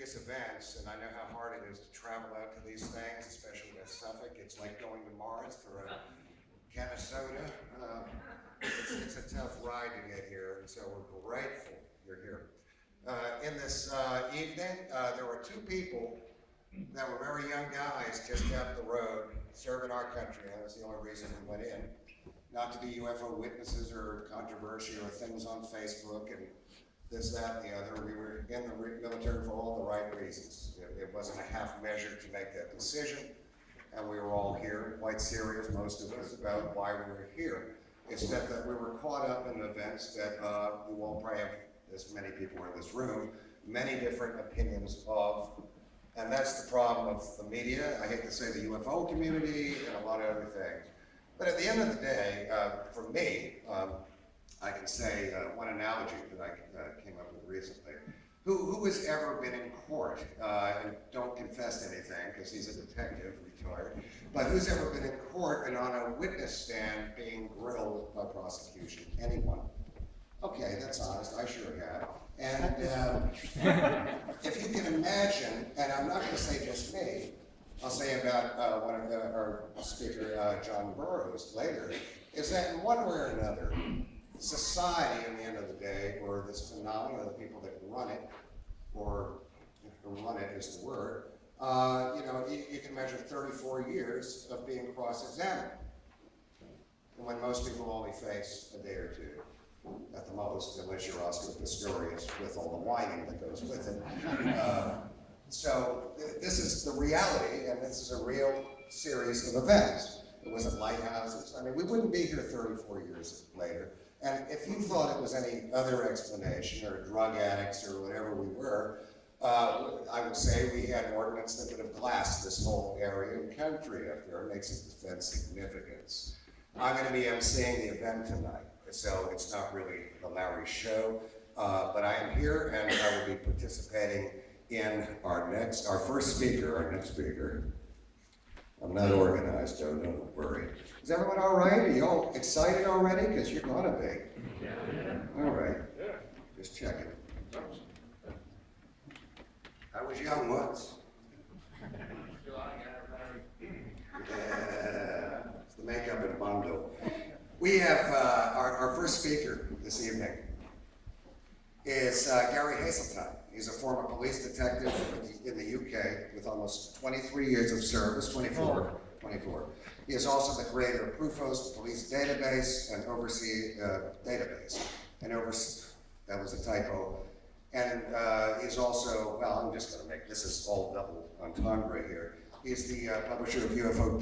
previous events, and I know how hard it is to travel out to these things, especially in Suffolk. It's like going to Mars for a can of soda. It's a tough ride to get here, and so we're grateful you're here. In this evening, there were two people that were very young guys just up the road serving our country. And that's the only reason we went in. Not to be UFO witnesses or controversy or things on Facebook and this, that, and the other. We were in the military for all the right reasons. It wasn't a half measure to make that decision. And we were all here, quite serious, most of us, about why we were here. It's that we were caught up in events that we won't probably have, as many people in this room, many different opinions of. And that's the problem of the media. I hate to say the UFO community and a lot of other things. But at the end of the day, for me, I can say one analogy that I came up with recently. Who has ever been in court, and don't confess anything because he's a detective, retired, but who's ever been in court and on a witness stand being grilled by prosecution? Anyone? Okay, that's honest, I sure have. And if you can imagine, and I'm not going to say just me, I'll say about one of our speaker, John Burroughs, later, is that in one way or another, society, in the end of the day, or this phenomenon, the people that run it, or run it is the word, you can measure 34 years of being cross-examined, when most people only face a day or two. At the most, unless you're Oscar Pistorius with all the whining that goes with it. So this is the reality, and this is a real series of events. It wasn't lighthouses. I mean, we wouldn't be here 34 years later. And if you thought it was any other explanation, or drug addicts, or whatever we were, I would say we had an ordinance that would have glassed this whole area and country up there. It makes it defend significance. I'm going to be emceeing the event tonight. So it's not really the Larry show, but I am here and I will be participating in our next speaker. I'm not organized, though, don't worry. Is everyone all right? Are you all excited already? Because you're gonna be. Yeah. All right. Just checking. I was young once. Yeah. It's the makeup and bundle. We have our first speaker this evening is Gary Heseltine. He's a former police detective in the UK with almost 23 years of service, 24. He is also the creator of Prufos, the police database, and that was a typo. And he's also, well, I'm just going to make, this is all double entendre here. He's the publisher of UFO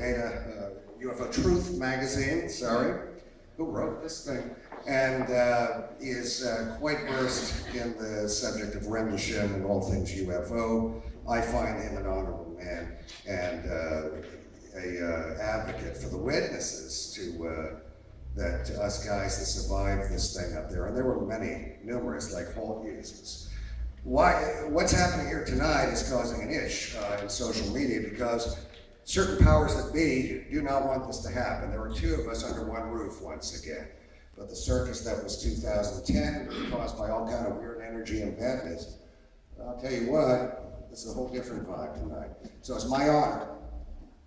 Truth magazine, who wrote this thing, and is quite versed in the subject of Rendlesham and all things UFO. I find him an honorable man and a advocate for the witnesses to us guys that survived this thing up there, and there were numerous, like Holt uses. What's happening here tonight is causing an itch in social media because certain powers that be do not want this to happen. There were two of us under one roof once again. But the circus that was 2010 was caused by all kind of weird energy and badness. I'll tell you what, this is a whole different vibe tonight. So it's my honor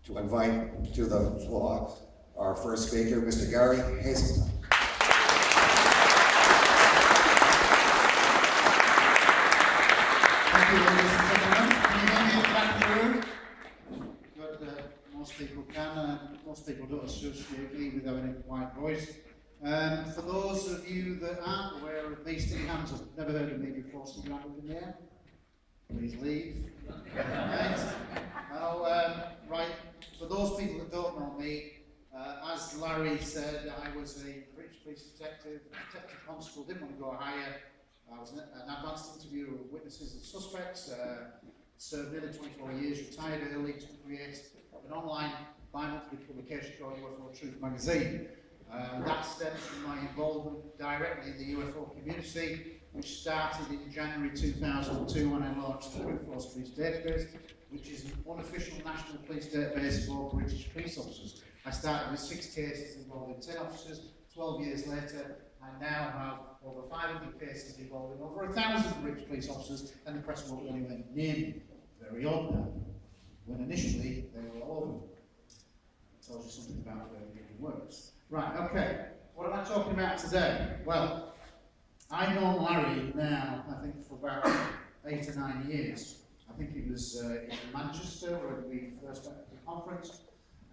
to invite to the floor our first speaker, Mr. Gary Heseltine. Thank you, ladies and gentlemen. Can you hear me in the back of the room? Most people can, most people don't associate me with having a quiet voice. For those of you that aren't aware of me, stick your hands up. Never heard of me before, stick your hand up in the air. Please leave. Right, for those people that don't know me, as Larry said, I was a British police detective constable, didn't want to go higher. I was an advanced interviewer of witnesses and suspects, served nearly 24 years, retired early to create an online bi-monthly publication called UFO Truth magazine. That stems from my involvement directly in the UFO community, which started in January 2002 when I launched the Prufos Police Database, which is an unofficial national police database for British police officers. I started with 6 cases involving 10 officers. 12 years later, I now have over 500 cases involving over 1,000 rich police officers, and the press won't really went near me. Very odd now, when initially they were all over me. It tells you something about where it really works. Right, okay, what am I talking about today? Well, I've known Larry now, I think, for about 8 or 9 years. I think it was in Manchester where we first met at the conference,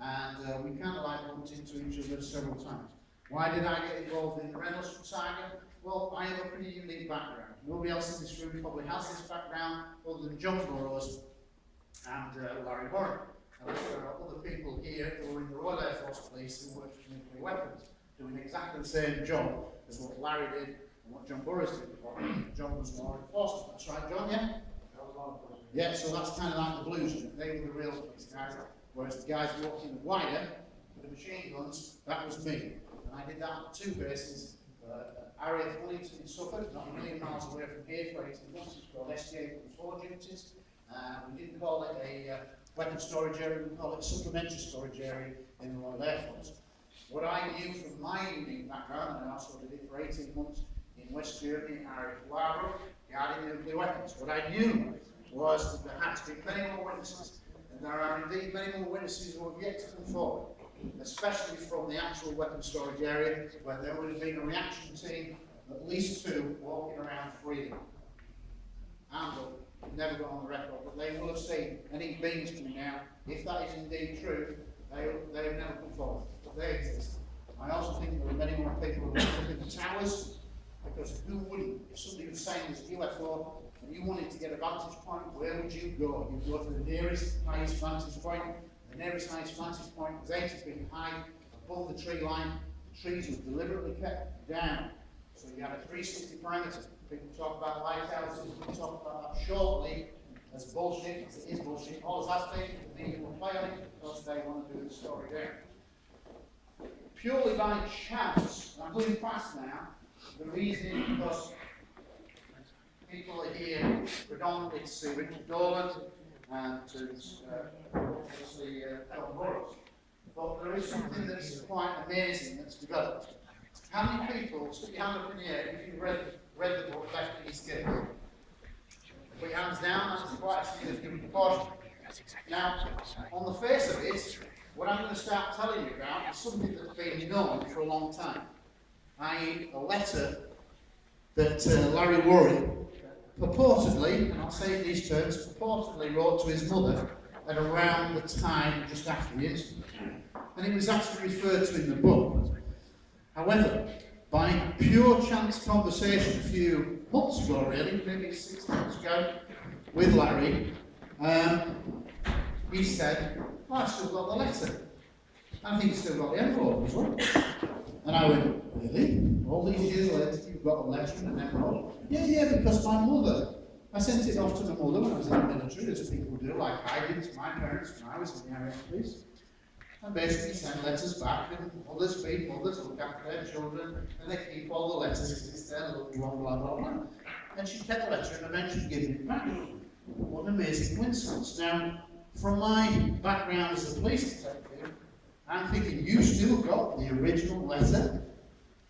and we kind of like bumped into each other several times. Why did I get involved in the Rendlesham saga? Well, I have a pretty unique background. Nobody else in this room probably has this background other than John Burrows and Larry Warren. And there are other people here who are in the Royal Air Force Police who work for nuclear weapons, doing exactly the same job as what Larry did and what John Burrows did. John was law enforcement. That's right, John, yeah? Yeah, so that's kind of like the blues. They were the real police guys, whereas the guys walking the wire with the machine guns, that was me. And I did that on 2 bases. Area of Wellington in Suffolk, not a million miles away from here, for 18 months. It's called SDA 4 duties. We didn't call it a weapon storage area, we call it a supplementary storage area in the Royal Air Force. What I knew from my unique background, and I also did it for 18 months in West Germany, area of Waro, guarding nuclear weapons. What I knew was that there had to be many more witnesses, and there are indeed many more witnesses who have yet to come forward, especially from the actual weapon storage area, where there would have been a reaction team, at least 2, walking around freely. And never gone on the record, but they will have seen any beams coming out. If that is indeed true, they have never come forward, but they exist. I also think there are many more people who live in the towers, because who wouldn't? If somebody was saying there's a UFO, and you wanted to get a vantage point, where would you go? You'd go to the nearest, highest vantage point. The nearest highest vantage point was 80 feet high, above the tree line. The trees were deliberately kept down. So you had a 360 parameter. People talk about lighthouses, we talk about that shortly as bullshit, as it is bullshit. All that's taken, the media will play on it because they want to do the story there. Purely by chance, and I'm going fast now, the reason is because people are here predominantly to see Richard Dolan and to obviously John Burrows. But there is something that's quite amazing that's developed. How many people, stick your hand up in the air if you've read the book Left in His Cave? Put your hands down, that's quite a significant proportion. Now, on the face of it, what I'm going to start telling you about is something that's been known for a long time, i.e. a letter that Larry Warren purportedly, and I'll say in these terms, purportedly wrote to his mother at around the time just after the incident. And it was actually referred to in the book. However, by pure chance conversation a few months ago, really, maybe 6 months ago, with Larry, he said, well, I've still got the letter. I think he's still got the envelope as well. And I went, really? All these years later, you've got a letter and an envelope? Yeah, because my mother, I sent it off to my mother when I was in the military, as people do, like I did to my parents when I was in the area police. And basically send letters back, and mothers feed mothers, look after their children, and they keep all the letters as it's their loved one, blah, blah, blah. And she kept the letter and eventually gave it back. What an amazing coincidence. Now, from my background as a police detective, I'm thinking, you still got the original letter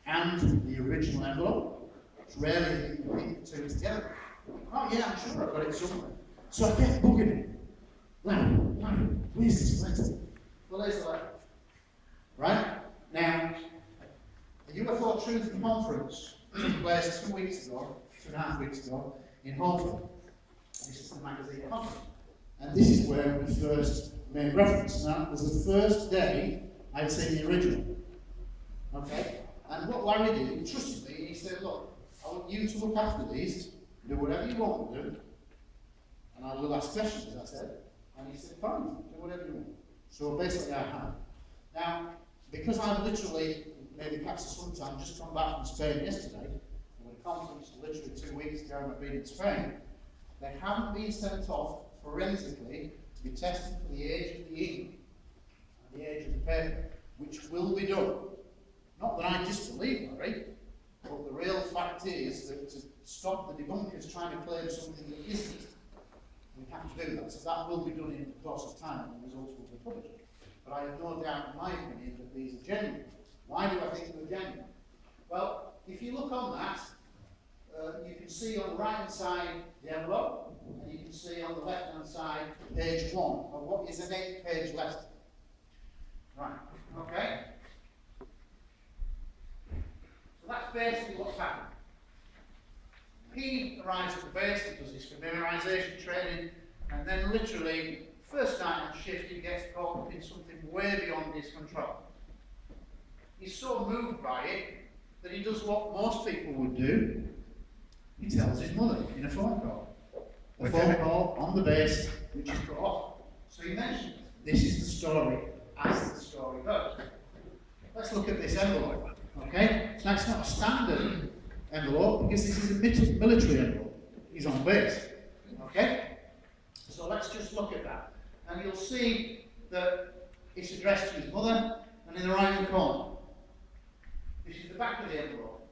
and the original envelope. It's rarely that you can put the 2 together. Oh yeah, I'm sure I've got it somewhere. So I kept bugging him. Larry, where's this letter? Well, there's the letter. Right? Now, the UFO Truth Conference took place 2 weeks ago, 2.5 weeks ago, in Halford. This is the magazine conference. And this is where we first made reference. Now, it was the first day I'd seen the original. Okay? And what Larry did, he trusted me, and he said, look, I want you to look after these, do whatever you want to do, and I will ask questions, I said. And he said, fine, do whatever you want. So basically I have. Now, because I've literally, maybe catch the sometime, just come back from Spain yesterday, and the conference literally 2 weeks ago and I've been in Spain, they haven't been sent off forensically to be tested for the age of the ink and the age of the paper, which will be done. Not that I disbelieve Larry, but the real fact is that to stop the debunkers trying to claim something that isn't, we have to do that. So that will be done in the course of time and the results will be published. But I have no doubt in my opinion that these are genuine. Why do I think they're genuine? Well, if you look on that, you can see on the right hand side the envelope, and you can see on the left hand side page 1 of what is an 8-page letter. Right, okay? So that's basically what's happened. He arrives at the base, he does his familiarisation training, and then literally, first night on shift, he gets caught up in something way beyond his control. He's so moved by it that he does what most people would do. He tells his mother in a phone call. A phone call on the base, which is put off. So he mentions, this is the story as the story goes. Let's look at this envelope, okay? Now it's not a standard envelope because this is a military envelope. He's on base, okay? So let's just look at that. And you'll see that it's addressed to his mother, and in the right-hand corner, this is the back of the envelope.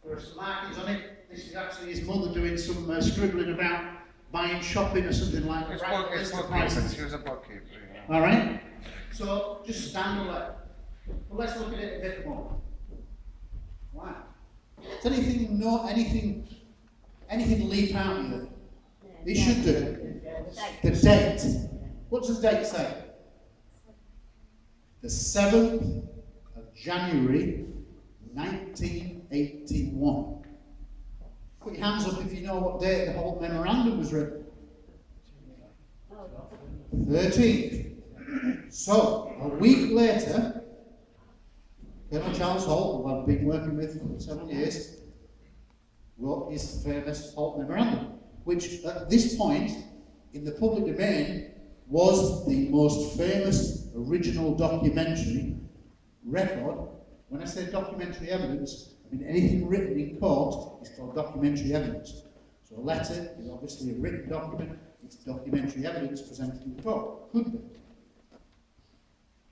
There are some markings on it. This is actually his mother doing some scribbling about buying shopping or something like that. It's bookkeeping. She was a bookkeeper. Yeah. All right? So, just standard letter. But let's look at it a bit more. Wow. Does anything leap out of you? It should do. The date. What does the date say? The 7th of January, 1981. Put your hands up if you know what date the whole memorandum was written. 13th. So, a week later, Colonel Charles Holt, who I've been working with for several years, wrote his famous Holt Memorandum, which at this point, in the public domain, was the most famous original documentary record. When I say documentary evidence, I mean anything written in court is called documentary evidence. So a letter is obviously a written document, it's documentary evidence presented in court. Could be.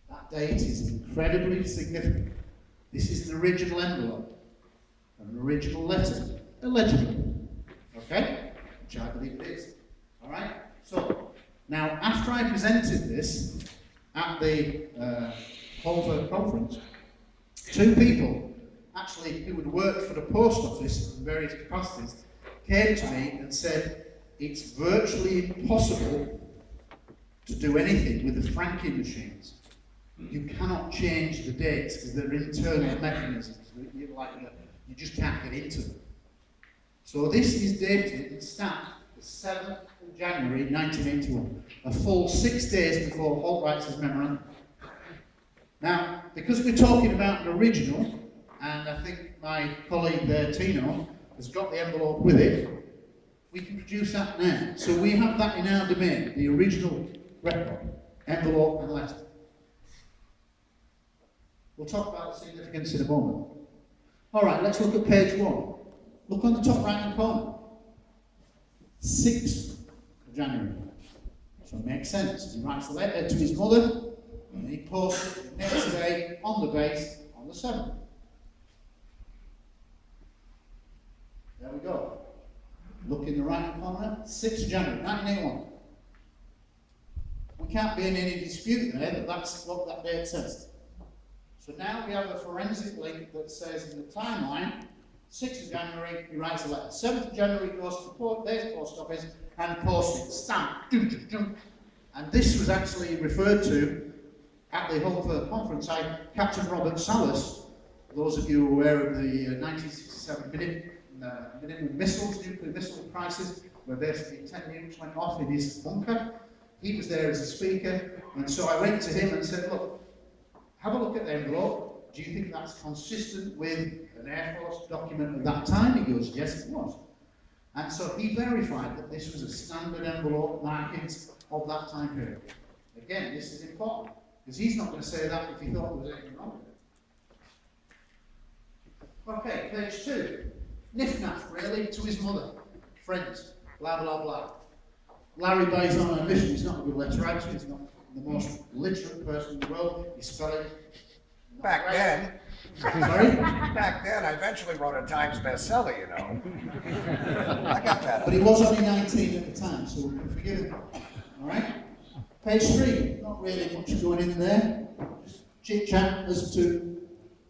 That date is incredibly significant. This is an original envelope, an original letter, allegedly. Okay? Which I believe it is. Alright? So, now after I presented this at the Holver conference, 2 people, actually who had worked for the post office in various capacities, came to me and said, it's virtually impossible to do anything with the franking machines. You cannot change the dates because they're internal mechanisms. You just can't get into them. So this is dated and stamped the 7th of January 1981, a full 6 days before Holt writes his memorandum. Now, because we're talking about an original, and I think my colleague there, Tino, has got the envelope with it, we can produce that now. So we have that in our domain, the original record, envelope and letter. We'll talk about the significance in a moment. All right, let's look at page 1. Look on the top right-hand corner. 6th of January. So it makes sense. He writes the letter to his mother, and he posts it the next day on the base on the 7th. There we go. Look in the right-hand corner. 6th of January, 1981. We can't be in any dispute there that that's what that date says. So now we have a forensic link that says in the timeline, 6th of January, he writes a letter. 7th of January goes to the base post office and posts it, stamp. And this was actually referred to at the Holfer conference by Captain Robert Salas. For those of you who are aware of the 1967 minimum missiles, nuclear missile crisis, where basically 10 nukes went off in his bunker. He was there as a speaker, and so I went to him and said, look, have a look at the envelope. Do you think that's consistent with an Air Force document of that time? He goes, yes, it was. And so he verified that this was a standard envelope markings of that time period. Again, this is important, because he's not going to say that if he thought there was anything wrong with it. Okay, page 2. Nif-naf, really, to his mother. Friends, blah, blah, blah. Larry Bayes on a mission. He's not a good letter writer. He's not the most literate person in the world. He's spelling. Back then. Sorry? Back then, I eventually wrote a Times bestseller, you know. I got that. But he was only 19 at the time, so we can forgive him. All right? Page 3. Not really much going in there. Just chit-chat as to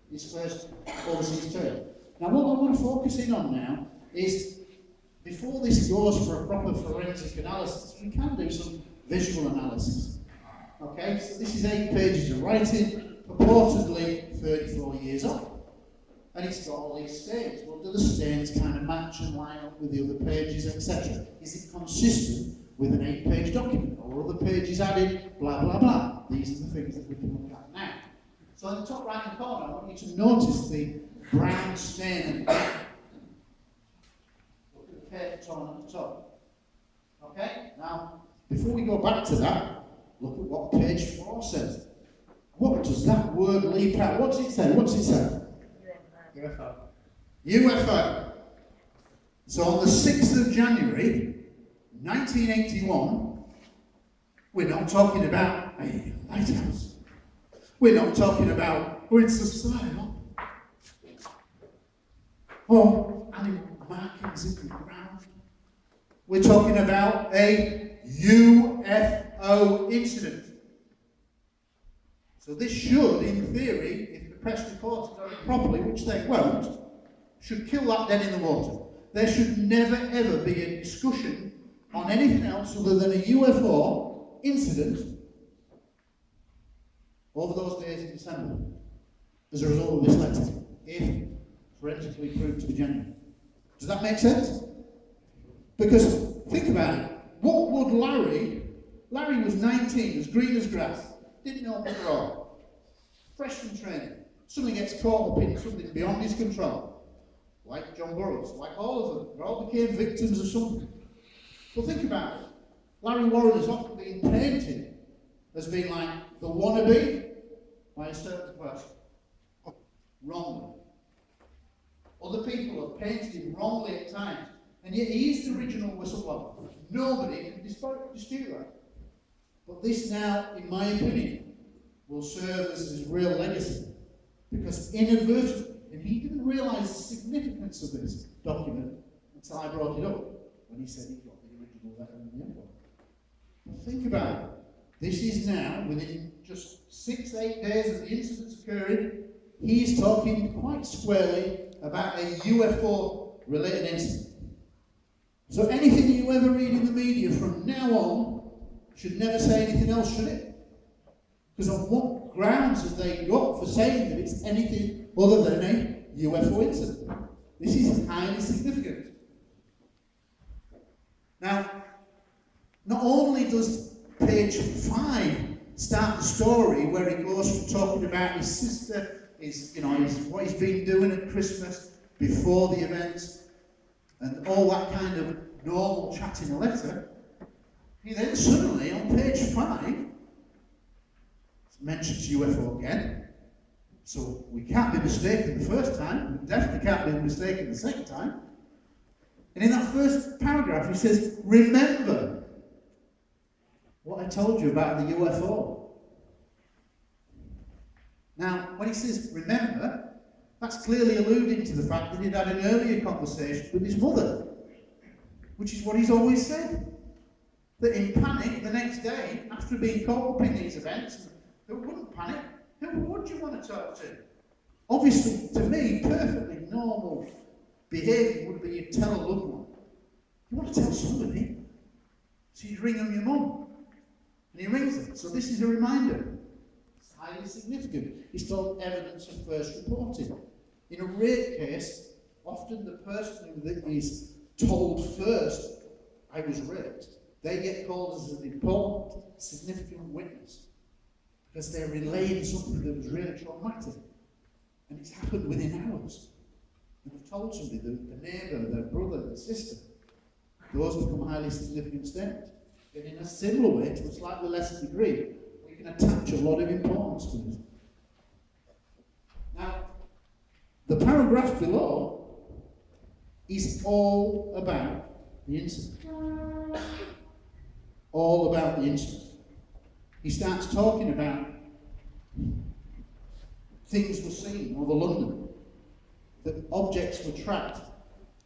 his first overseas tour. Now what I want to focus in on now is, before this goes for a proper forensic analysis, we can do some visual analysis. Okay, so this is 8 pages of writing, purportedly 34 years old. And it's got all these stains. Well, do the stains kind of match and line up with the other pages, etc.? Is it consistent with an 8-page document? Or are other pages added? Blah, blah, blah. These are the things that we can look at now. So in the top right-hand corner, I want you to notice the brown stain. Look at the paper torn at the top. Okay? Now, before we go back to that, look at what page 4 says. What does that word leap out? What's it say? What's it say? UFO. UFO. So on the 6th of January, 1981, we're not talking about a lighthouse. We're not talking about, oh, it's a sail. Or animal markings in the ground. We're talking about a UFO incident. So this should, in theory, if the press reports it done properly, which they won't, should kill that dead in the water. There should never ever be a discussion on anything else other than a UFO incident over those days in December as a result of this letter, if forensically proved to be genuine. Does that make sense? Because think about it. What would Larry was 19, as green as grass, didn't know what all. Fresh from training. Suddenly gets caught up in something beyond his control. Like John Burroughs, like all of them. They all became victims of something. Well, think about it. Larry Warren has often been painted as being like the wannabe by a certain person. Wrongly. Other people have painted him wrongly at times, and yet he is the original whistleblower. Nobody can dispute that. But this now, in my opinion, will serve as his real legacy. Because inadvertently, and he didn't realise the significance of this document until I brought it up, when he said he got the original letter in the envelope. But think about it. This is now, within just 6-8 days of the incidents occurring, he's talking quite squarely about a UFO-related incident. So anything you ever read in the media from now on should never say anything else, should it? Because on what grounds have they got for saying that it's anything other than a UFO incident? This is highly significant. Now, not only does page 5 start the story where he goes from talking about his sister, what he's been doing at Christmas before the events, and all that kind of normal chat in a letter, he then suddenly, on page 5, mentions UFO again. So we can't be mistaken the first time, we definitely can't be mistaken the second time. And in that first paragraph he says, remember what I told you about the UFO. Now, when he says remember, that's clearly alluding to the fact that he'd had an earlier conversation with his mother, which is what he's always said. That in panic the next day, after being caught up in these events, who wouldn't panic? Who would you want to talk to? Obviously, to me, perfectly normal behaviour would be you tell a loved one. You want to tell somebody, so you ring them your mum. And he rings them. So this is a reminder. It's highly significant. It's called evidence of first reporting. In a rape case, often the person who is told first, I was raped, they get called as an important, significant witness. Because they're relaying something that was really traumatic. And it's happened within hours. And they've told somebody, the neighbour, their brother, their sister. Those become highly significant statements. And in a similar way, to a slightly lesser degree, we can attach a lot of importance to this. Now, the paragraph below is all about the incident. All about the incident. He starts talking about things were seen over London, that objects were tracked,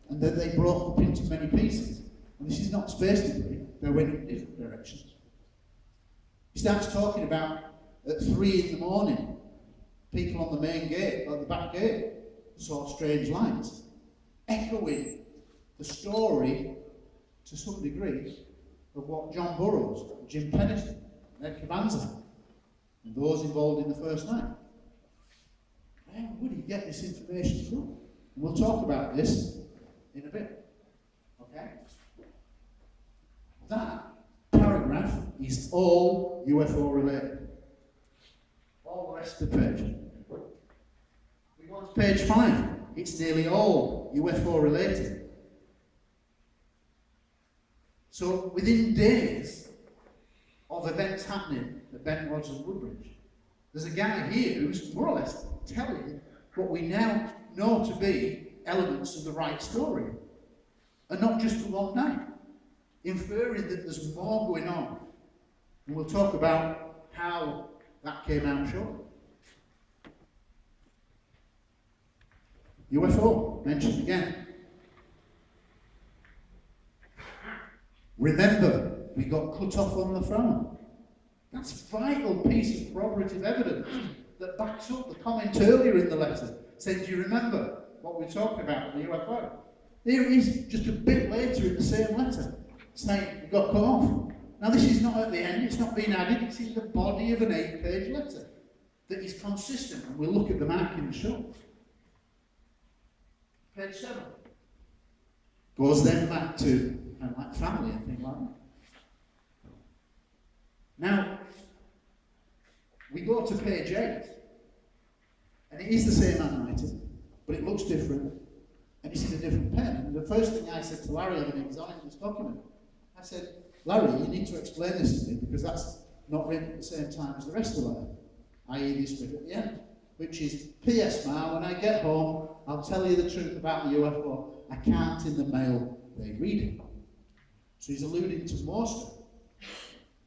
and that they broke up into many pieces. And this is not space debris, they went in different directions. He starts talking about at 3 in the morning, people on the main gate, or the back gate, saw strange lights, echoing the story, to some degree, of what John Burroughs, Jim Pennington, and Ed Cabanza, and those involved in the first night. Where would he get this information from? And we'll talk about this in a bit. Okay? That paragraph is all UFO related. All the rest of the page. We go on to page 5. It's nearly all UFO related. So within days of events happening at Bent Lodge and Woodbridge, there's a guy here who's more or less telling what we now know to be elements of the right story. And not just for one night. Inferring that there's more going on. And we'll talk about how that came out shortly. UFO, mentioned again. Remember, we got cut off on the front. That's a vital piece of corroborative evidence that backs up the comment earlier in the letter, saying, do you remember what we're talking about with the UFO? There it is, just a bit later in the same letter, saying we got cut off. Now this is not at the end, it's not been added, it's in the body of an 8-page letter that is consistent, and we'll look at the marking shortly. Page 7. Goes then back to kind of like family and things like that. Now, we go to page 8, and it is the same handwriting, but it looks different, and it's in a different pen. And the first thing I said to Larry when he was on this document, I said, Larry, you need to explain this to me, because that's not written at the same time as the rest of the letter, i.e. this bit at the end, which is, P.S. Ma, when I get home, I'll tell you the truth about the UFO. I can't in the mail, they read it. So he's alluding to more stuff.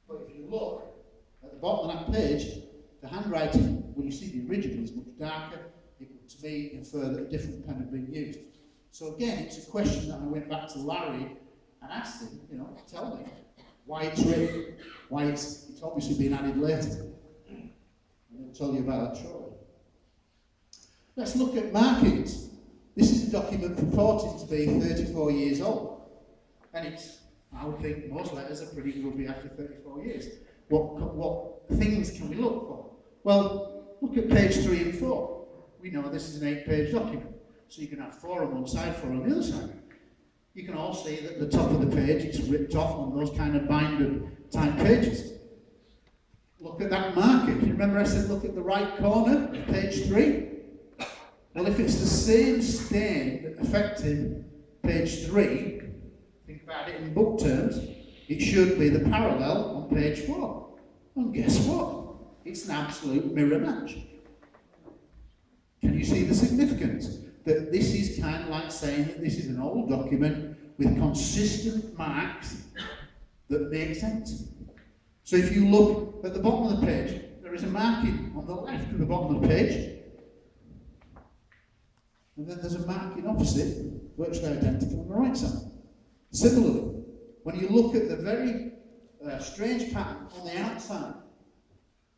But if you look at the bottom of that page, the handwriting, when you see the original, is much darker. It would, to me, infer that a different pen had been used. So again, it's a question that I went back to Larry and asked him, tell me why it's written, why it's obviously been added later. And he'll tell you about that shortly. Let's look at markings. This is a document purported to be 34 years old. And it's, I would think most letters are pretty good after 34 years. What things can we look for? Well, look at page 3 and 4. We know this is an 8-page document. So you can have 4 on one side, 4 on the other side. You can all see that the top of the page it's ripped off on those kind of binder type pages. Look at that marking. You remember I said look at the right corner of page 3? Well, if it's the same stain that affected page 3, think about it in book terms, it should be the parallel on page 4. And guess what? It's an absolute mirror match. Can you see the significance? That this is kind of like saying that this is an old document with consistent marks that make sense. So if you look at the bottom of the page, there is a marking on the left of the bottom of the page. And then there's a marking opposite, virtually identical on the right side. Similarly, when you look at the very strange pattern on the outside,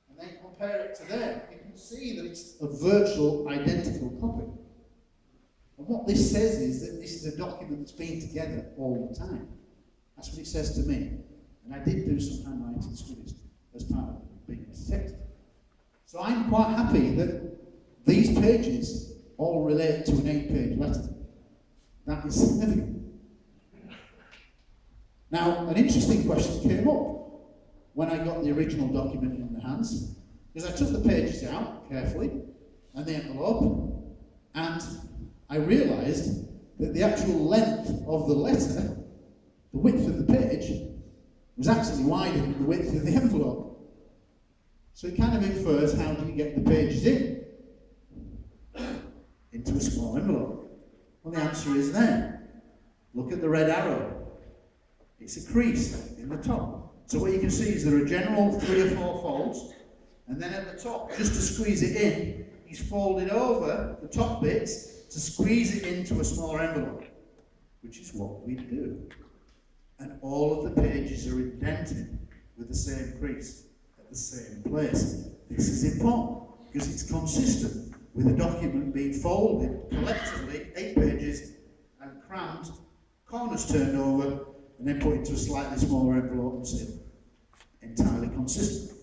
and then compare it to there, you can see that it's a virtual identical copy. And what this says is that this is a document that's been together all the time. That's what it says to me. And I did do some handwriting studies as part of being a detective. So I'm quite happy that these pages all relate to an 8-page letter. That is significant. Now, an interesting question came up when I got the original document in the hands, because I took the pages out carefully and the envelope, and I realised that the actual length of the letter, the width of the page, was actually wider than the width of the envelope. So it kind of infers how do you get the pages in? Into a small envelope. Well, the answer is there. Look at the red arrow. It's a crease in the top. So what you can see is there are general 3 or 4 folds, and then at the top, just to squeeze it in, he's folded over the top bits to squeeze it into a smaller envelope, which is what we do. And all of the pages are indented with the same crease at the same place. This is important because it's consistent with a document being folded collectively, 8 pages, and crammed, corners turned over, and then put into a slightly smaller envelope and sealed. Entirely consistent.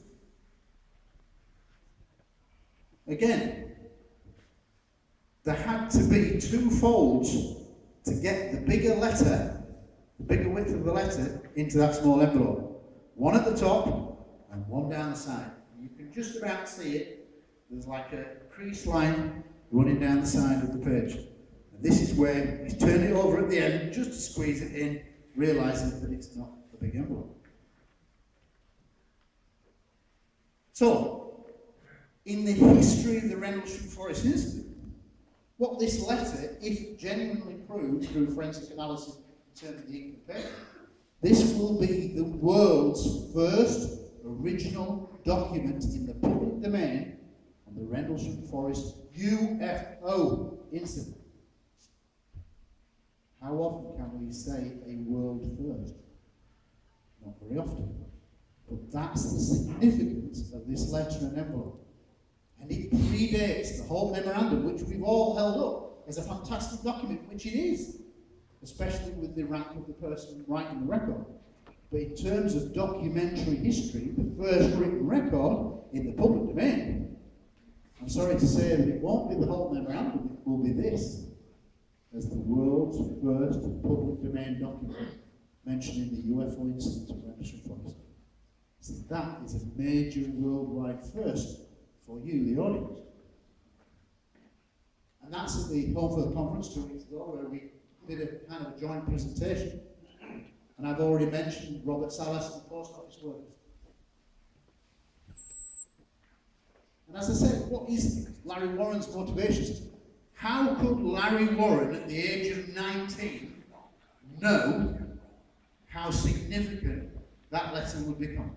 Again, there had to be 2 folds to get the bigger letter, the bigger width of the letter, into that small envelope. One at the top and one down the side. You can just about see it. There's like a crease line running down the side of the page. And this is where he's turned it over at the end just to squeeze it in, realising that it's not a big envelope. So, in the history of the Rendlesham Forest incident, what this letter, if genuinely proved through forensic analysis in terms of the ink and paper, this will be the world's first original document in the public domain on the Rendlesham Forest UFO incident. How often can we say a world first? Not very often. But that's the significance of this letter and envelope. And it predates the whole memorandum, which we've all held up as a fantastic document, which it is, especially with the rank of the person writing the record. But in terms of documentary history, the first written record in the public domain, I'm sorry to say that it won't be the whole memorandum, it will be this, as the world's first public domain document mentioning the UFO incident at Rendlesham Forest. So that is a major worldwide first for you, the audience. And that's at the Home for the Conference 2 weeks ago, where we did a kind of a joint presentation. And I've already mentioned Robert Salas and post office workers. And as I said, what is Larry Warren's motivations? How could Larry Warren, at the age of 19, know how significant that letter would become?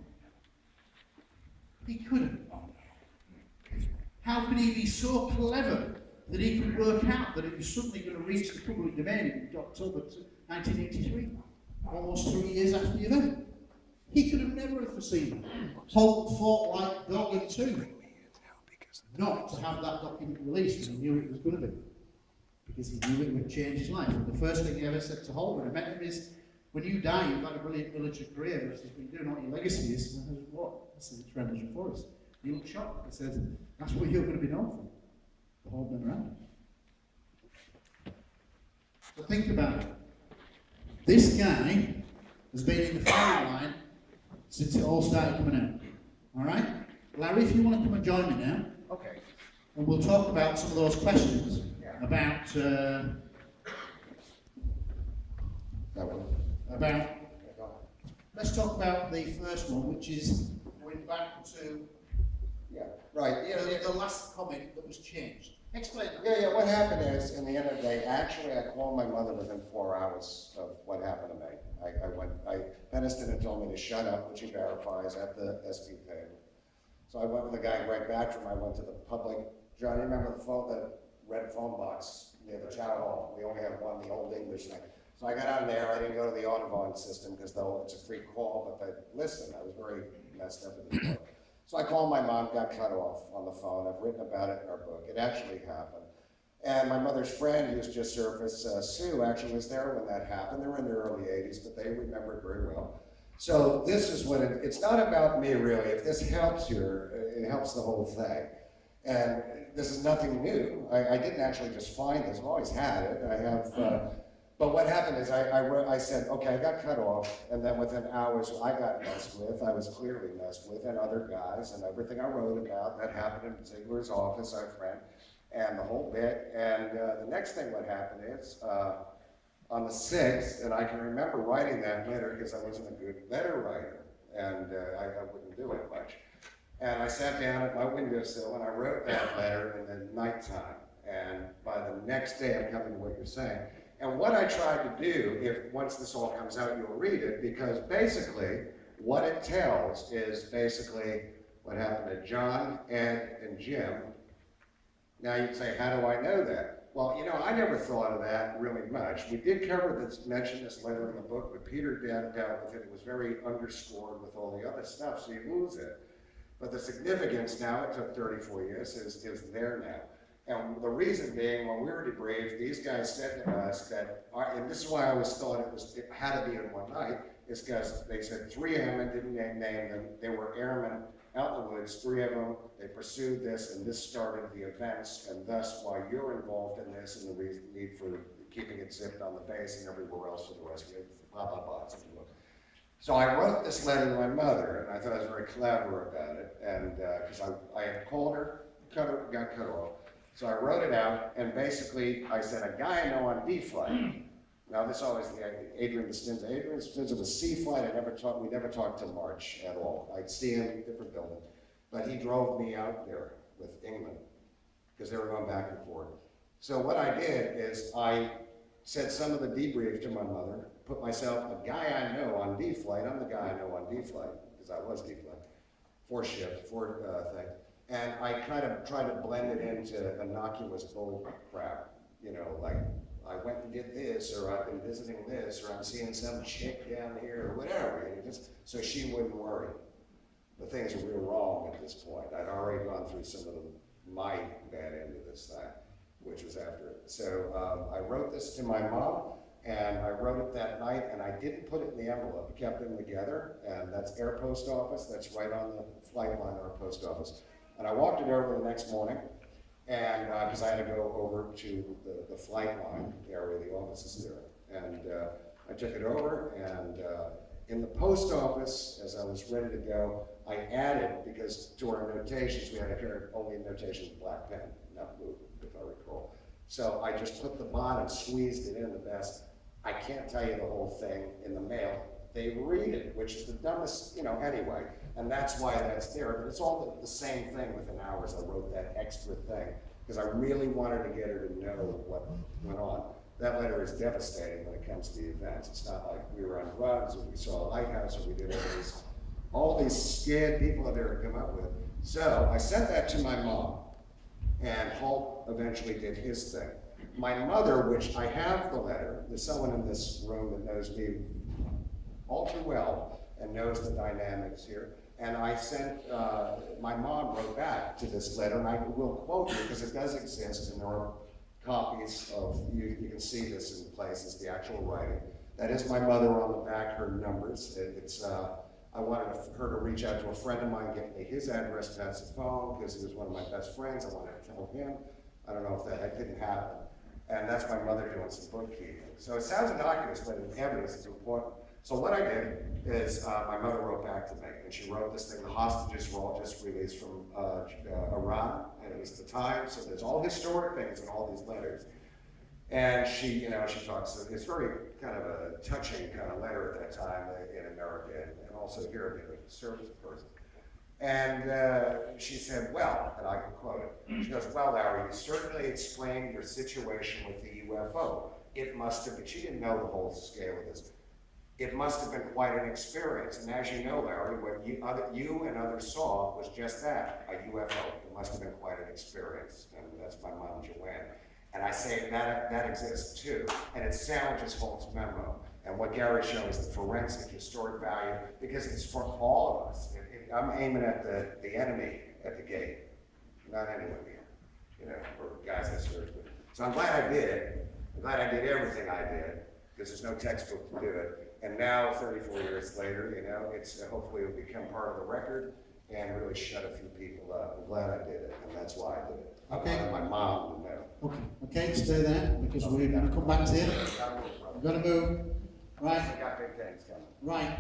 He couldn't. How could he be so clever that he could work out that it was suddenly going to reach the public domain in October 1983, almost 3 years after the event? He could have never foreseen Holt fought like dog and tooth not to have that document released, and he knew it was going to be, because he knew it would change his life. And the first thing he ever said to Holt when I met him is, when you die, you've had a brilliant military career, but if you do know what your legacy is, and I said, what? I said, it's Rendlesham Forest. He looked shocked. I said, that's what you're going to be known for, the whole memorandum. So think about it. This guy has been in the firing line since it all started coming out. All right? Larry, if you want to come and join me now. Okay. And we'll talk about some of those questions about let's talk about the first one, which is going back to the last comment that was changed. Explain that. Yeah, what happened is, in the end of the day, actually I called my mother within 4 hours of what happened to me. Peniston had told me to shut up, which he verifies at the SP table. So I went with a guy, Greg Battram. I went to the public. John, you remember the red phone box near the town hall? We only had one, the old English thing. So I got on there. I didn't go to the Audubon system because though it's a free call, but they listened. I was very messed up at this point. So I called my mom, got cut off on the phone. I've written about it in our book. It actually happened. And my mother's friend, who's just surfaced, Sue, actually was there when that happened. They were in their early 80s, but they remember it very well. So this is what it's not about me really. If this helps you, it helps the whole thing. And this is nothing new. I didn't actually just find this. I've always had it. I have, but what happened is I said, okay, I got cut off, and then within hours I got messed with. I was clearly messed with, and other guys, and everything I wrote about that happened in Ziegler's office, our friend, and the whole bit. And the next thing what happened is, on the 6th, and I can remember writing that letter because I wasn't a good letter writer, and I wouldn't do it much. And I sat down at my windowsill and I wrote that letter in the nighttime. And by the next day, I'm coming to what you're saying. And what I tried to do, if once this all comes out, you'll read it, because basically what it tells is basically what happened to John, Ed, and Jim. Now you'd say, how do I know that? Well, you know, I never thought of that really much. We did cover this, mention this later in the book, but Peter dealt with it. It was very underscored with all the other stuff, so you lose it. But the significance now, it took 34 years, is there now. And the reason being, when we were debriefed, these guys said to us that, and this is why I always thought it had to be in one night, is because they said 3 airmen, didn't name them, they were airmen out in the woods, 3 of them, they pursued this, and this started the events, and thus why you're involved in this, and the need for keeping it zipped on the base and everywhere else for the rest of it, blah, blah, blah. So I wrote this letter to my mother, and I thought I was very clever about it, and because I had called her, got cut off. So I wrote it out, and basically I said, a guy I know on D flight. Now this always, Adrian Distinza. Adrian Distinza was C flight. We never talked till March at all. I'd see him in a different building. But he drove me out there with England, because they were going back and forth. So what I did is I said some of the debrief to my mother, put myself, a guy I know on D flight, I'm the guy I know on D flight, because I was D flight, 4 thing. And I kind of tried to blend it into innocuous bull crap, you know, like I went and did this, or I've been visiting this, or I'm seeing some chick down here, or whatever, you know, just so she wouldn't worry. But things were real wrong at this point. I'd already gone through some of my bad end of this thing, which was after it. So I wrote this to my mom, and I wrote it that night, and I didn't put it in the envelope. I kept them together, and that's Air Post Office. That's right on the flight line, our post office. And I walked it over the next morning, and because I had to go over to the flight line area, the office is there. And I took it over, and in the post office, as I was ready to go, I added, because to our notations, we had to carry only notations with black pen, not blue, if I recall. So I just put the bottom, squeezed it in the best. I can't tell you the whole thing in the mail. They read it, which is the dumbest, you know, anyway. And that's why that's there. But it's all the same thing within hours. I wrote that extra thing because I really wanted to get her to know what went on. That letter is devastating when it comes to the events. It's not like we were on drugs or we saw a lighthouse or we did all these scared people that they were come up with. So I sent that to my mom, and Holt eventually did his thing. My mother, which I have the letter, there's someone in this room that knows me all too well and knows the dynamics here. And I sent, my mom wrote back to this letter, and I will quote you because it does exist, and there are copies of, you can see this in places, the actual writing. That is my mother on the back, her numbers. I wanted her to reach out to a friend of mine, get me his address, pass the phone, because he was one of my best friends. I wanted to tell him. I don't know if that didn't happen. And that's my mother doing some bookkeeping. So it sounds innocuous, but in evidence it's important. So what I did is my mother wrote back to me, and she wrote this thing. The hostages were all just released from Iran, and it was the time. So there's all historic things in all these letters. And she, you know, she talks. It's very kind of a touching kind of letter at that time in America, and also here being a service person. And she said, well, and I can quote it. She goes, well, Larry, you certainly explained your situation with the UFO. It must have been. She didn't know the whole scale of this. It must have been quite an experience. And as you know, Larry, what you and others saw was just that, a UFO. It must have been quite an experience. And that's my mom, Joanne. And I say that exists too. And it sandwiches Holt's memo. And what Gary's showing is the forensic historic value, because it's for all of us. I'm aiming at the enemy at the gate, not anyone here, you know, or guys I served with. So I'm glad I did it. I'm glad I did everything I did, because there's no textbook to do it. And now, 34 years later, you know, it's hopefully it'll become part of the record and really shut a few people up. I'm glad I did it, and that's why I did it. Okay. I wanted my mom to know. Okay, stay there, because we're going to come back to it. We're going to move. Right. I got big things coming. Right.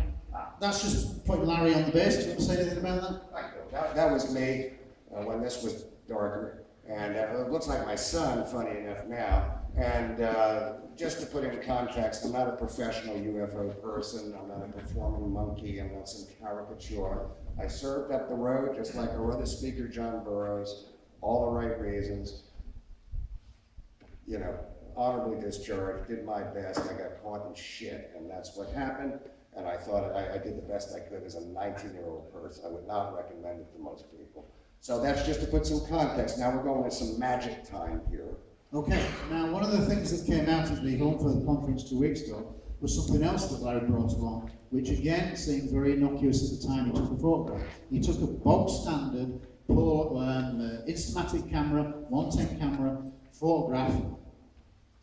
That's just putting Larry on the base. Do you want to say anything about that? That was me when this was darker. And it looks like my son, funny enough now. And just to put it in context, I'm not a professional UFO person. I'm not a performing monkey. I'm not some caricature. I served up the road, just like our other speaker, John Burroughs, all the right reasons. You know, honorably discharged, did my best. I got caught in shit, and that's what happened. And I thought I did the best I could as a 19-year-old person. I would not recommend it to most people. So that's just to put some context. Now we're going to some magic time here. Okay, now one of the things that came out of the Home for the Conference 2 weeks ago was something else that Larry brought along, which again seemed very innocuous at the time he took the photograph. He took a bog standard Instamatic camera, 110 camera, photograph,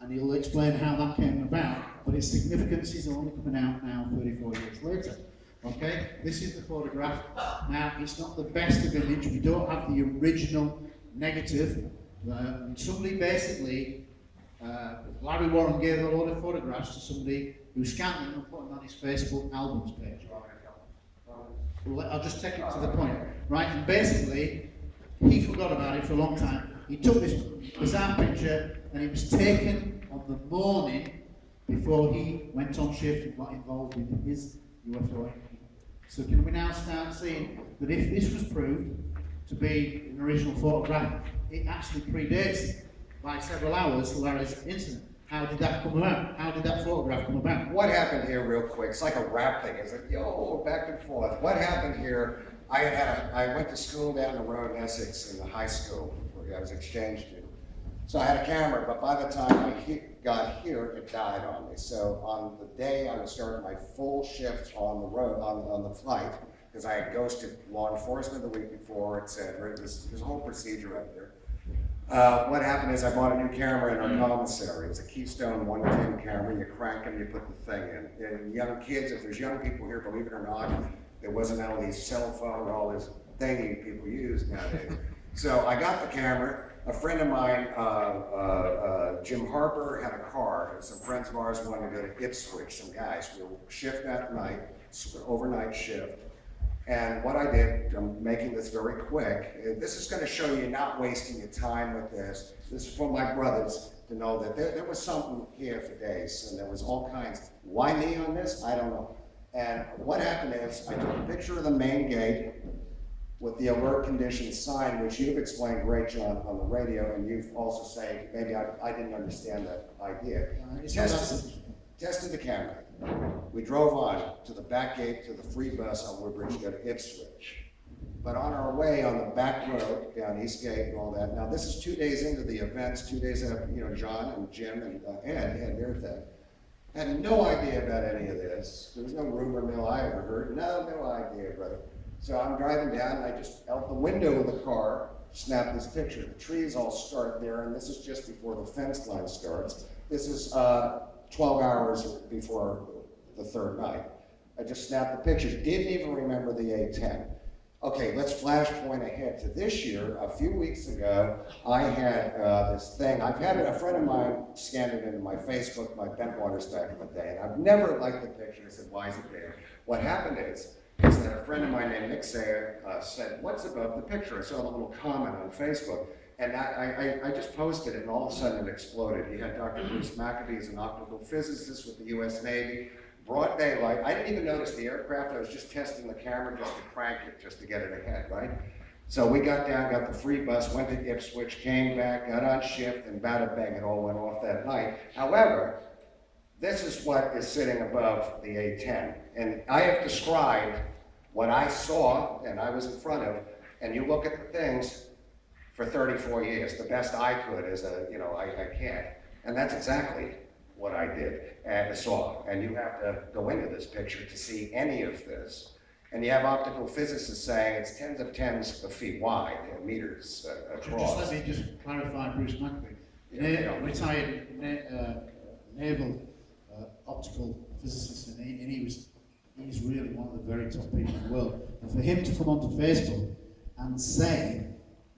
and he'll explain how that came about, but its significance is only coming out now 34 years later. Okay, this is the photograph. Now, it's not the best of image, we don't have the original negative. Somebody basically, Larry Warren gave a load of photographs to somebody who scanned them and put them on his Facebook albums page. Well, I'll just take it to the point, right? And basically, he forgot about it for a long time. He took this bizarre picture, and it was taken on the morning before he went on shift and got involved in his UFO. So can we now start seeing that if this was proved to be an original photograph, it actually predates by several hours Larry's incident? How did that come about? How did that photograph come about? What happened here real quick? It's like a rap thing. It's like, yo, back and forth. What happened here? I went to school down the road in Essex in the high school where I was exchange student. So I had a camera, but by the time I got here, it died on me. So on the day I was starting my full shift on the road, on the flight, because I had ghosted law enforcement the week before, etc. There's a whole procedure up there. What happened is I bought a new camera in our commissary. It was a Keystone 110 camera. You crank and you put the thing in. And young kids, if there's young people here, believe it or not, there wasn't all these cell phone, all this thingy people use nowadays. So I got the camera. A friend of mine, Jim Harper, had a car. Some friends of ours wanted to go to Ipswich, some guys. We were shift that night, overnight shift. And what I did, I'm making this very quick, this is going to show you not wasting your time with this. This is for my brothers to know that there was something here for days, and there was all kinds. Why me on this? I don't know. And what happened is, I took a picture of the main gate with the alert conditions sign, which you've explained great, John, on the radio, and you've also said, maybe I didn't understand that idea. Tested the camera. We drove on to the back gate to the free bus on Woodbridge to go to Ipswich. But on our way on the back road down Eastgate and all that, now this is 2 days into the events, 2 days after, John and Jim and Ed had their thing. Had no idea about any of this. There was no rumor mill I ever heard. No idea, brother. So I'm driving down and I just, out the window of the car, snap this picture. The trees all start there, and this is just before the fence line starts. This is 12 hours before the third night. I just snapped the picture. Didn't even remember the A10. Okay, let's flashpoint ahead to this year. A few weeks ago, I had this thing. I've had a friend of mine scanned it into my Facebook, my Bentwaters back in the day, and I've never liked the picture. I said, why is it there? What happened is that a friend of mine named Nick Sayer said, what's above the picture? I saw the little comment on Facebook, and I just posted it, and all of a sudden it exploded. He had Dr. Bruce McAfee as an optical physicist with the US Navy. Broad daylight. I didn't even notice the aircraft. I was just testing the camera just to crank it, just to get it ahead, right? So we got down, got the free bus, went to Ipswich, came back, got on shift, and bada bang, it all went off that night. However, this is what is sitting above the A10. And I have described what I saw and I was in front of, and you look at the things for 34 years. The best I could is I can't. And that's exactly what I did and saw. And you have to go into this picture to see any of this. And you have optical physicists saying it's tens of feet wide, meters across. Just let me just clarify, Bruce McAfee, retired naval optical physicist, and he's really one of the very top people in the world. And for him to come onto Facebook and say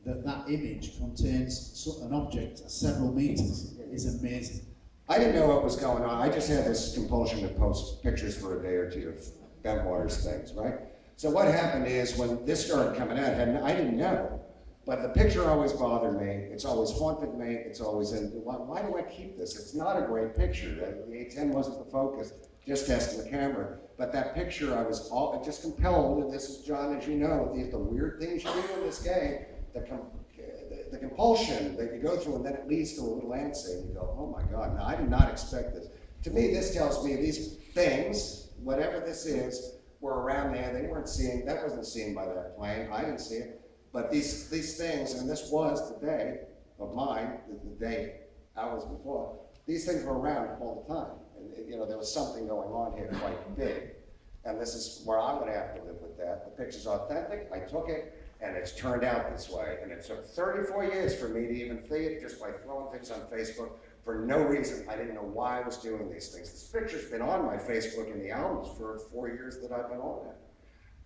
that image contains an object several meters is amazing. I didn't know what was going on. I just had this compulsion to post pictures for a day or two of Bentwaters things, right? So what happened is when this started coming out, I didn't know, but the picture always bothered me. It's always haunted me. It's always why do I keep this? It's not a great picture. The A10 wasn't the focus, just testing the camera. But that picture, I was just compelled, and this is, John, as you know, the weird things you do in this game, the compulsion that you go through, and then it leads to a little answer, and you go, oh my God, now I did not expect this. To me, this tells me these things, whatever this is, were around there. They weren't seen, that wasn't seen by that plane. I didn't see it. But these things, and this was the day of mine, the day hours before, these things were around all the time. And there was something going on here quite big. And this is where I'm gonna have to live with that. The picture's authentic, I took it, And it's turned out this way. And it took 34 years for me to even see it just by throwing things on Facebook for no reason. I didn't know why I was doing these things. This picture's been on my Facebook in the albums for 4 years that I've been on it.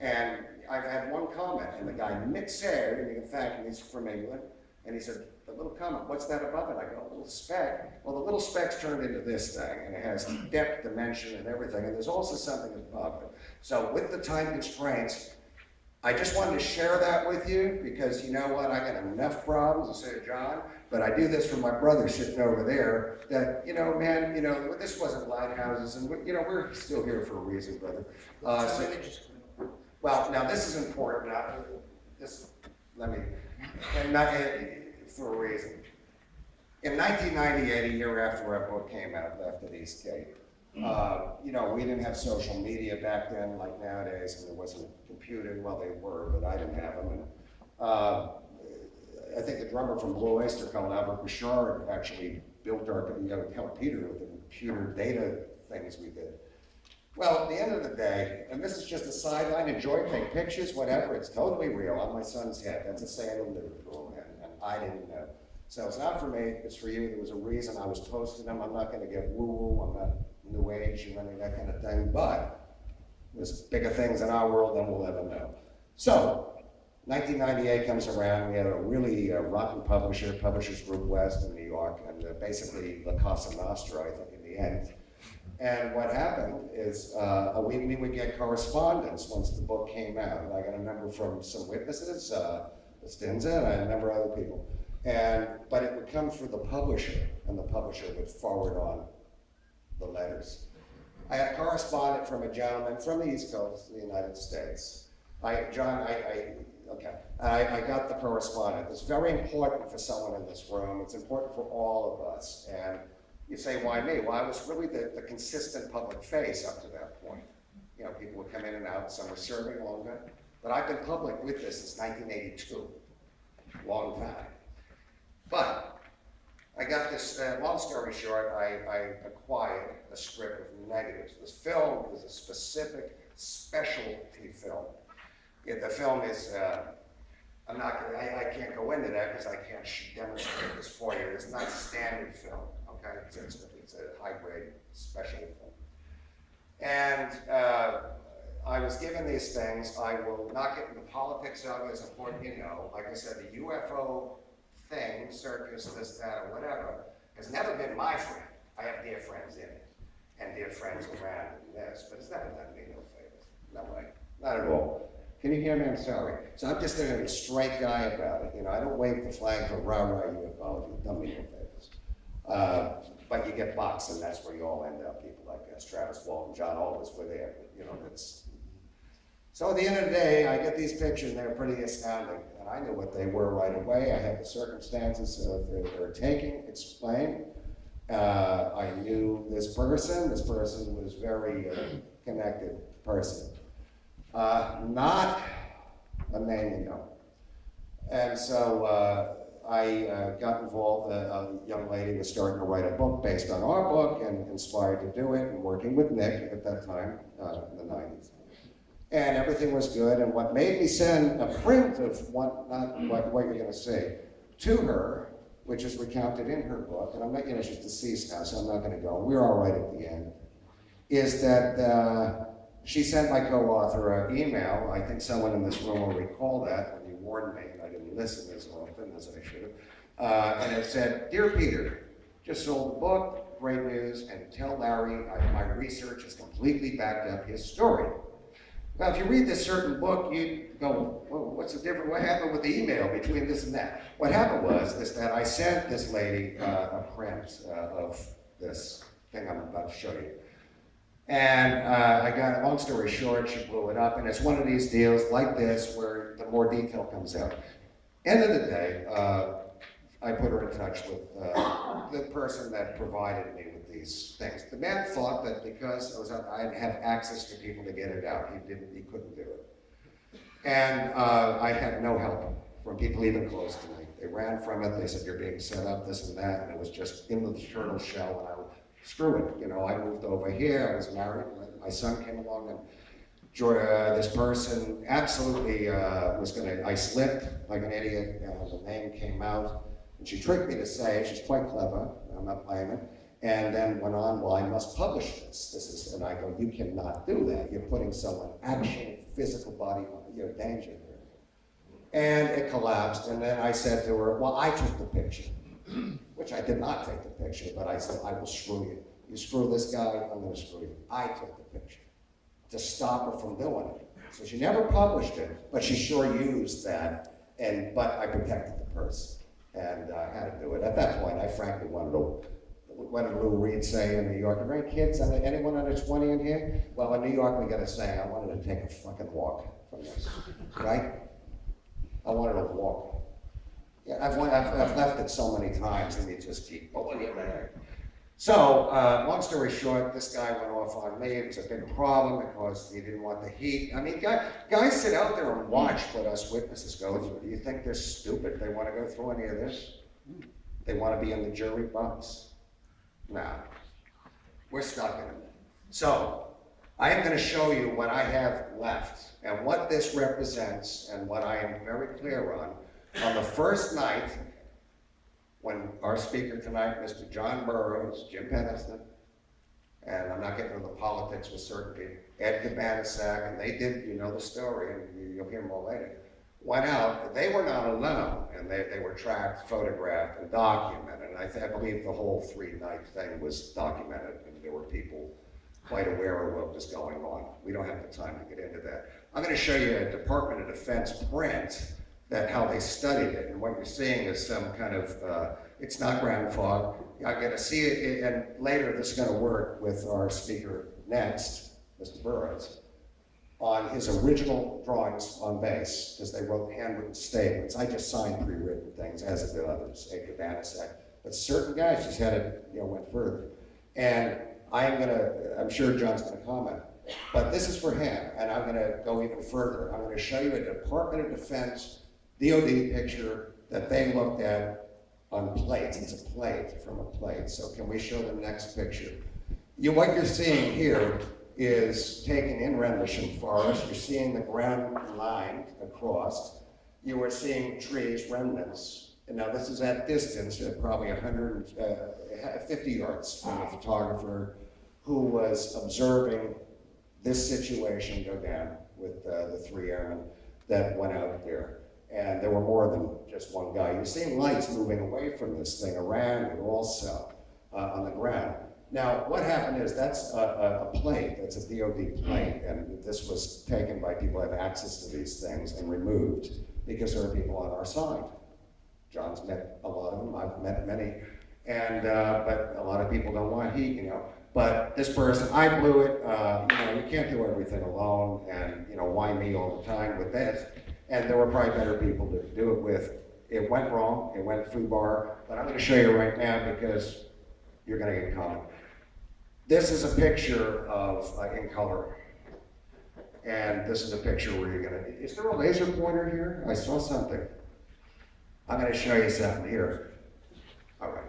And I've had one comment, and the guy, Mick said, and in fact, he's from England, and he said, the little comment, what's that above it? I go, a little speck. Well, the little speck's turned into this thing, and it has depth, dimension, and everything, and there's also something above it. So with the time constraints, I just wanted to share that with you, because you know what, I got enough problems, to say to John, but I do this for my brother sitting over there, that, you know, man, you know, this wasn't lighthouses, and, you know, we're still here for a reason, brother. Well, now this is important, and not for a reason. In 1998, a year after our book came out, Left at Eastgate, you know, we didn't have social media back then like nowadays, and there wasn't a computer. Well, they were, but I didn't have them. And I think the drummer from Blue Oyster called Albert Bouchard actually built our, you know, helped Peter with the computer data things we did. Well, at the end of the day, and this is just a sideline, enjoy, take pictures, whatever, it's totally real, on my son's head. That's a saying in Liverpool, and I didn't know. So it's not for me, it's for you. There was a reason I was posting them. I'm not gonna get woo-woo, I'm not new age and any of that kind of thing, but there's bigger things in our world than we'll ever know. So, 1998 comes around, we had a really rotten publisher, Publishers Group West in New York, and basically La Casa Nostra, I think, in the end. And what happened is we would get correspondence once the book came out. And I got a number from some witnesses, Stinza, and a number of other people. But it would come through the publisher, and the publisher would forward on the letters. I had a correspondent from a gentleman from the East Coast of the United States. I got the correspondent. It's very important for someone in this room. It's important for all of us. And you say, why me? Well, I was really the consistent public face up to that point. You know, people would come in and out, some were serving longer. But I've been public with this since 1982, long time. But I got this, long story short, I acquired a strip of negatives. This film is a specific specialty film. Yeah, the film is, I can't go into that because I can't demonstrate this for you. It's not standard film, okay? It's a high-grade special film. And I was given these things. I will not get into the politics of it. It's important, you know. Like I said, the UFO thing, circus, this, that, or whatever, has never been my friend. I have dear friends in it, and dear friends around in this, but it's never done me no favors. No way. Not at all. Can you hear me? I'm sorry. So I'm just gonna be a straight guy about it. You know, I don't wave the flag for rah-rah ufology. Don't me no favors. But you get boxed, and that's where you all end up. People like Travis Walton, John Aldous were there. But, you know, that's. So at the end of the day, I get these pictures, and they're pretty astounding. And I knew what they were right away. I had the circumstances of their taking explained. I knew this person. This person was very connected person. Not a name you know. And so I got involved. A young lady was starting to write a book based on our book and inspired to do it, and working with Nick at that time, in the 90s. And everything was good, and what made me send a print of what you're gonna say to her, which is recounted in her book, and I'm not, you know, she's deceased now, so I'm not gonna go, we're all right at the end, is that she sent my co-author an email. I think someone in this room will recall that when you warned me, and I didn't listen as often as I should have. And it said, "Dear Peter, just sold the book, great news, and tell Larry my research has completely backed up his story." Well, if you read this certain book, you go, well, what's the difference? What happened with the email between this and that? What happened was that I sent this lady a print of this thing I'm about to show you. And I got, long story short, she blew it up, and it's one of these deals like this where the more detail comes out. End of the day, I put her in touch with the person that provided me with these things. The man thought that because I'd have access to people to get it out, he couldn't do it. And I had no help from people even close to me. They ran from it, they said, you're being set up, this and that, and it was just in the turtle shell, and screw it, you know, I moved over here, I was married, my son came along, and This person absolutely was I slipped like an idiot, the name came out, and she tricked me to say it. She's quite clever, I'm not blaming, and then went on, well, I must publish this. And I go, you cannot do that. You're putting someone actual physical body, danger here. And it collapsed, and then I said to her, well, I took the picture, which I did not take the picture, but I said, I will screw you. You screw this guy, I'm gonna screw you. I took the picture to stop her from doing it. So she never published it, but she sure used that, but I protected the person, and I had to do it. At that point, I frankly wanted to, what did Lou Reed say in New York? Are there any kids, anyone under 20 in here? Well, in New York, we got a saying, I wanted to take a fucking walk from this, right? I wanted to walk. Yeah, I've left it so many times, and you just keep pulling it back. So, long story short, this guy went off on me. It was a big problem because he didn't want the heat. I mean, guys sit out there and watch what us witnesses go through. Do you think they're stupid? They want to go through any of this? They want to be in the jury box? No. We're stuck in it. So, I am going to show you what I have left and what this represents and what I am very clear on the first night when our speaker tonight, Mr. John Burroughs, Jim Peniston, and I'm not getting into the politics with certainty, Ed Cabanas-Sack, and they did, you know the story, and you'll hear more later, went out. They were not alone, and they were tracked, photographed, and documented. And I believe the whole 3-night thing was documented, and there were people quite aware of what was going on. We don't have the time to get into that. I'm going to show you a Department of Defense print that how they studied it, and what you're seeing is some kind of, it's not ground fog. I'm going to see it, and later this is going to work with our speaker next, Mr. Burroughs, on his original drawings on base, because they wrote handwritten statements. I just signed pre-written things, as did others, Ed Cabanas-Sack. But certain guys just had it, went further. And I'm sure John's going to comment, but this is for him, and I'm going to go even further. I'm going to show you a Department of Defense DOD picture that they looked at on plates. It's a plate from a plate. So can we show the next picture? What you're seeing here is taken in Rendlesham Forest. You're seeing the ground line across. You are seeing trees, remnants. And now this is at distance, at probably 150 yards from the photographer who was observing this situation go down with the 3 airmen that went out there. And there were more than just one guy. You're seeing lights moving away from this thing around it also on the ground. Now, what happened is that's a plate, that's a DOD plate, and this was taken by people who have access to these things and removed because there are people on our side. John's met a lot of them, I've met many, and but a lot of people don't want heat, But this person, I blew it, you can't do everything alone, and why me all the time with this? And there were probably better people to do it with. It went wrong, it went foobar, but I'm going to show you right now because you're going to get comment. This is a picture of in color, and this is a picture where you're going to, is there a laser pointer here? I saw something. I'm going to show you something here. All right.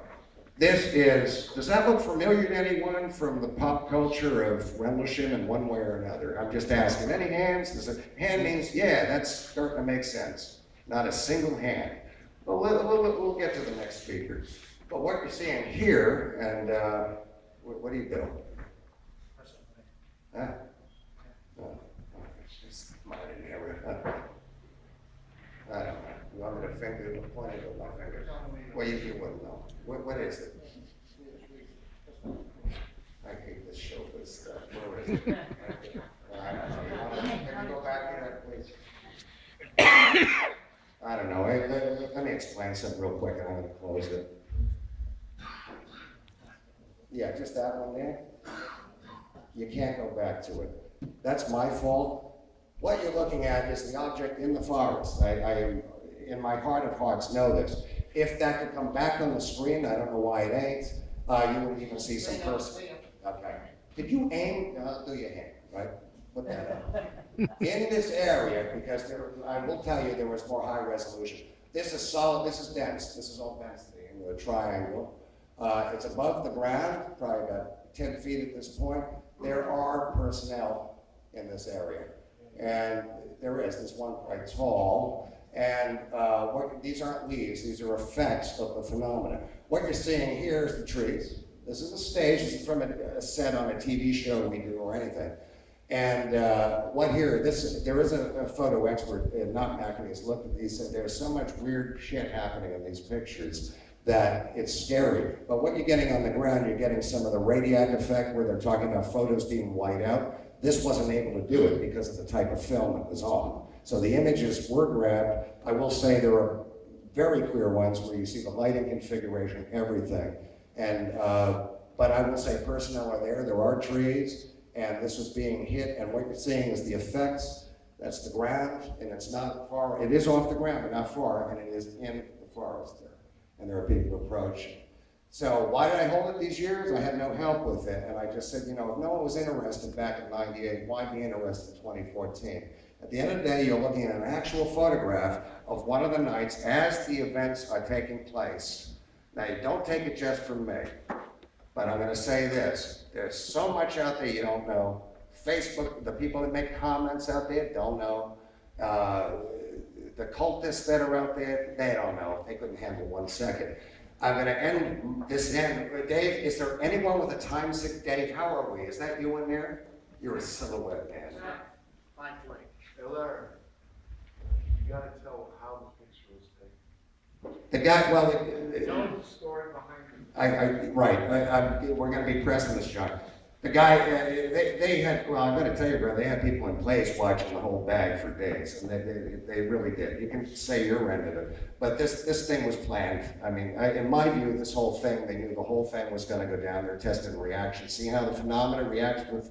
This is, does that look familiar to anyone from the pop culture of Rendlesham in one way or another? I'm just asking. Any hands? Hand means, yeah, that's starting to make sense. Not a single hand. Well, we'll get to the next speaker. But what you're seeing here, and what do you do? Huh? Oh, it's mine in there. I don't know. You want me to point it with my finger? Well, you wouldn't know. What is it? I hate this show, this stuff. Where is it? I don't know. Can you go back to that, please? I don't know. Let me explain something real quick, and I'm going to close it. Yeah, just that one there. You can't go back to it. That's my fault. What you're looking at is the object in the forest. I am, in my heart of hearts, know this. If that could come back on the screen, I don't know why it ain't, you would even see some person. Okay. Could you aim? Do your hand, right? Put that up. In this area, because I will tell you there was more high resolution. This is solid, this is dense, this is all density in the triangle. It's above the ground, probably about 10 feet at this point. There are personnel in this area. And there's one quite tall. And these aren't leaves, these are effects of the phenomena. What you're seeing here is the trees. This is a stage, this is from a set on a TV show we do or anything. And there is a photo expert, not McAfee, has looked at these, and there's so much weird shit happening in these pictures that it's scary. But what you're getting on the ground, you're getting some of the Radiac effect where they're talking about photos being white out. This wasn't able to do it because of the type of film it was on. So the images were grabbed. I will say there are very clear ones where you see the lighting configuration, everything. And, but I will say personnel are there are trees, and this was being hit, and what you're seeing is the effects. That's the ground, and it's not far, it is off the ground, but not far, and it is in the forest there. And there are people approaching. So why did I hold it these years? I had no help with it, and I just said, if no one was interested back in '98, why be interested in 2014? At the end of the day, you're looking at an actual photograph of one of the nights as the events are taking place. Now, you don't take it just from me, but I'm gonna say this. There's so much out there you don't know. Facebook, the people that make comments out there don't know. The cultists that are out there, they don't know. They couldn't handle 1 second. I'm gonna end this end. Dave, is there anyone with a time sick? Dave, how are we? Is that you in there? You're a silhouette, man. Thankfully. Larry, you gotta tell how the picture was taken. The guy, well, Tell the story behind it. we're gonna be pressing this, John. The guy, they had, well, I'm gonna tell you, bro, they had people in place watching the whole bag for days, and they really did. You can say your end of it, but this thing was planned. I mean, in my view, this whole thing, they knew the whole thing was gonna go down. They're testing reaction, seeing how the phenomena reacts with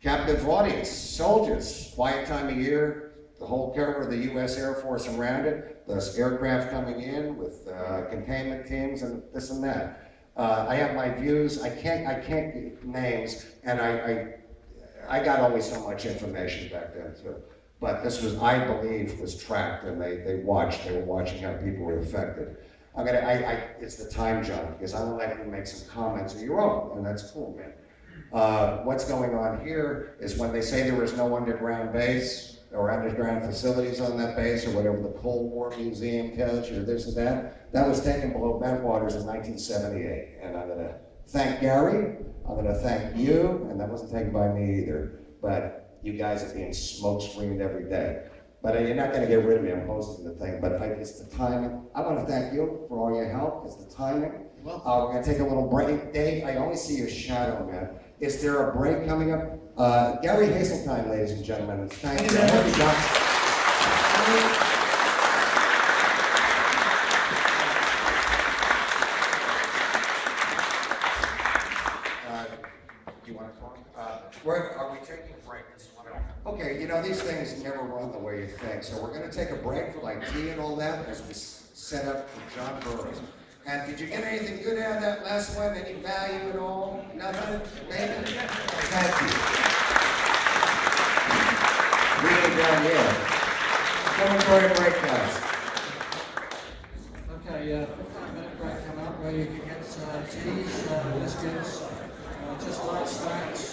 captive audience, soldiers, quiet time of year, the whole cover of the U.S. Air Force around it, the aircraft coming in with containment teams and this and that. I have my views. I can't give names, and I got only so much information back then too. But this was, I believe, was tracked, and they were watching how people were affected. It's the time, John, because I'm gonna let you make some comments of your own, and that's cool, man. What's going on here is when they say there was no underground base or underground facilities on that base or whatever the Cold War Museum tells you or this and that was taken below Bentwaters in 1978. And I'm gonna thank Gary, I'm gonna thank you, and that wasn't taken by me either, but you guys are being smoke screened every day. But you're not gonna get rid of me, I'm hosting the thing, but it's the timing. I wanna thank you for all your help, it's the timing. We're gonna take a little break. Dave, I only see your shadow, man. Is there a break coming up? Gary Heseltine, ladies and gentlemen. Thank you. Do you want to talk? Are we taking a break? Okay, these things never run the way you think. So we're going to take a break for like tea and all that as we set up for John Burroughs. And did you get anything good out of that last one? Any value at all? Nothing? Maybe? Thank you. Really done here. Come enjoy a break, guys. Okay, 15-minute break coming up where you can get teas, biscuits, just light snacks.